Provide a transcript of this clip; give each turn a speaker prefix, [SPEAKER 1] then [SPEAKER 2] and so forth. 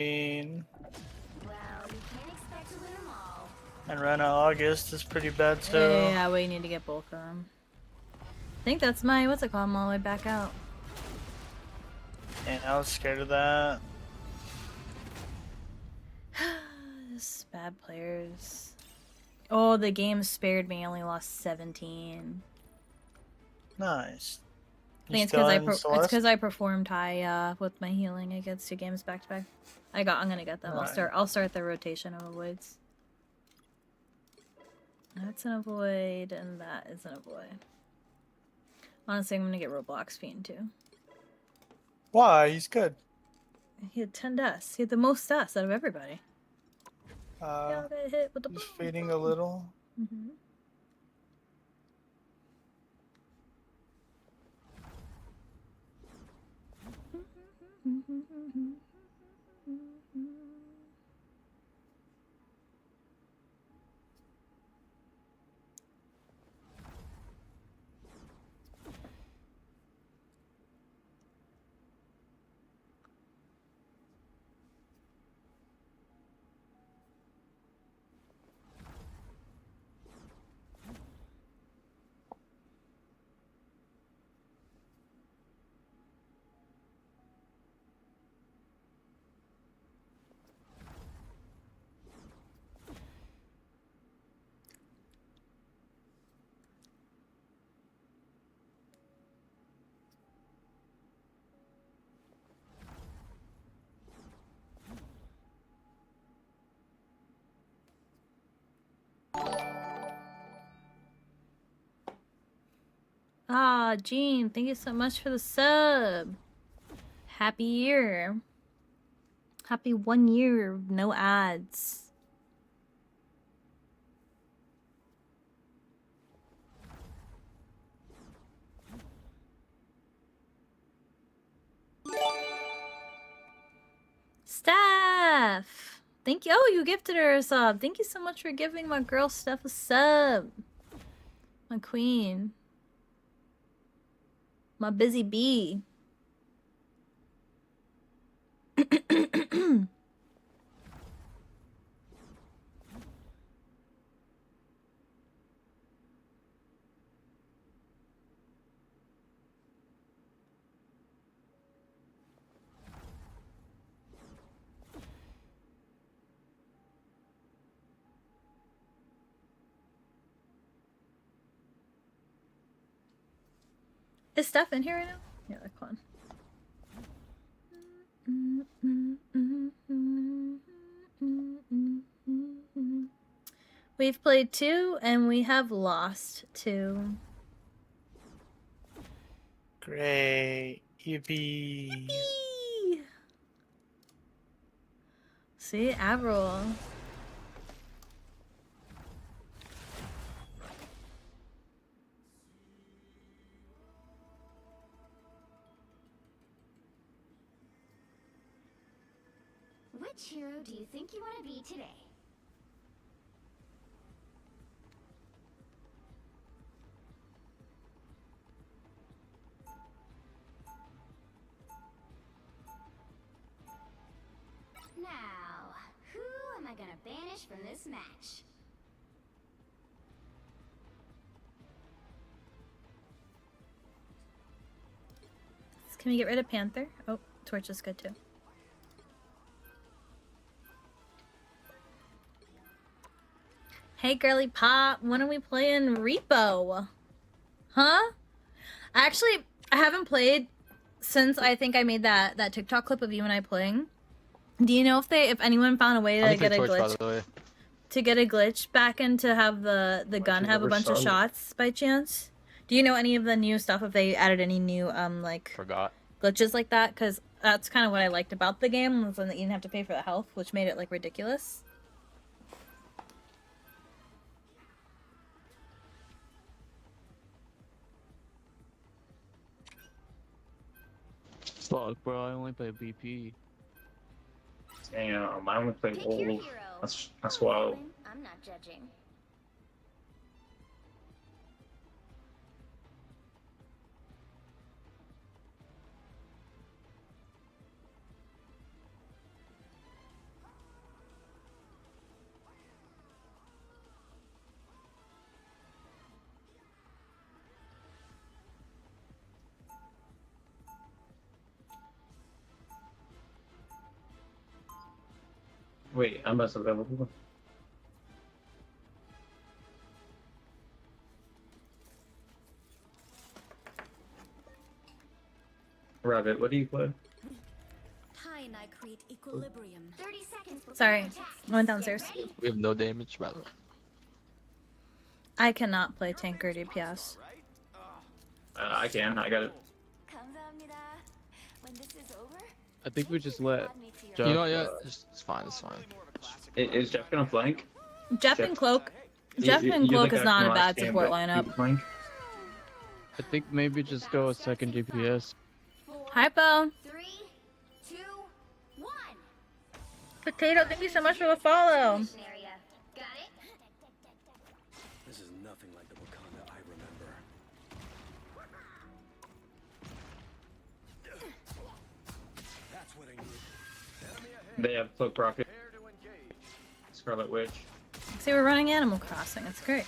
[SPEAKER 1] you can't expect to win them all.
[SPEAKER 2] And Rena August is pretty bad too.
[SPEAKER 3] Yeah, we need to get both of them. I think that's my, what's it called? I'm all the way back out.
[SPEAKER 2] And I was scared of that.
[SPEAKER 3] Just bad players. Oh, the game spared me. I only lost 17.
[SPEAKER 2] Nice.
[SPEAKER 3] I think it's because I performed high with my healing against 2 games back to back. I'm gonna get them.
[SPEAKER 2] Right.
[SPEAKER 3] I'll start the rotation of avoids. That's an avoid, and that is an avoid. Honestly, I'm gonna get Roblox Fiend too.
[SPEAKER 2] Why? He's good.
[SPEAKER 3] He had 10 deaths. He had the most deaths out of everybody.
[SPEAKER 2] Got
[SPEAKER 3] hit with the
[SPEAKER 2] he's fading a little.
[SPEAKER 3] Mm-hmm. Ah, Jean, thank you so much for the sub. Happy year. Happy 1 year, no ads. Steph! Thank you. Oh, you gifted her a sub. Thank you so much for giving my girl Steph a sub. My queen. My busy bee. Is Steph in here right now? Yeah, come on. We've played 2 and we have lost 2.
[SPEAKER 2] Great. Yippee.
[SPEAKER 3] Yippee! See, Avril.
[SPEAKER 1] Which hero do you think you want to be today? Now, who am I gonna banish from this match?
[SPEAKER 3] Can we get rid of Panther? Oh, Torch is good too. Hey, girly pop, when are we playing Repo? Huh? Actually, I haven't played since I think I made that TikTok clip of you and I playing. Do you know if anyone found a way to get a glitch? To get a glitch back and to have the gun have a bunch of shots by chance? Do you know any of the new stuff, if they added any new like glitches like that? Because that's kind of what I liked about the game, was when you didn't have to pay for the health, which made it like ridiculous.
[SPEAKER 4] Fuck, bro, I only play BP.
[SPEAKER 5] Damn, I only play Wolf. That's wild.
[SPEAKER 1] I'm not judging.
[SPEAKER 5] Wait, Emma's available. Rabbit, what do you play?
[SPEAKER 6] Hi, and I create equilibrium.
[SPEAKER 1] 30 seconds before
[SPEAKER 3] Sorry,
[SPEAKER 1] attack.
[SPEAKER 3] I went downstairs.
[SPEAKER 4] We have no damage, brother.
[SPEAKER 3] I cannot play tank or DPS.
[SPEAKER 5] I can. I got it.
[SPEAKER 1] 감사합니다. When this is over,
[SPEAKER 4] I think we just let
[SPEAKER 1] add me to your
[SPEAKER 4] Jeff,
[SPEAKER 7] You know what? Yeah, it's fine. It's fine.
[SPEAKER 5] Is Jeff gonna flank?
[SPEAKER 3] Jeff and
[SPEAKER 5] Jeff-
[SPEAKER 3] Cloak. Jeff
[SPEAKER 5] You-
[SPEAKER 3] and
[SPEAKER 5] you're the
[SPEAKER 3] Cloak
[SPEAKER 5] guy
[SPEAKER 3] is not
[SPEAKER 5] from
[SPEAKER 3] a
[SPEAKER 5] last
[SPEAKER 3] bad
[SPEAKER 5] game,
[SPEAKER 3] support
[SPEAKER 5] but
[SPEAKER 3] lineup.
[SPEAKER 5] you flank?
[SPEAKER 4] I think maybe just go a second GPS.
[SPEAKER 1] 4,
[SPEAKER 3] Hypo.
[SPEAKER 1] 3, 2, 1.
[SPEAKER 3] Potato, thank you so much for the follow.
[SPEAKER 1] Mission area. Got it?
[SPEAKER 8] This is nothing like the Wakanda I remember. That's what I need.
[SPEAKER 5] They have Cloak Rocket. Scarlet Witch.
[SPEAKER 3] See, we're running Animal Crossing. It's great.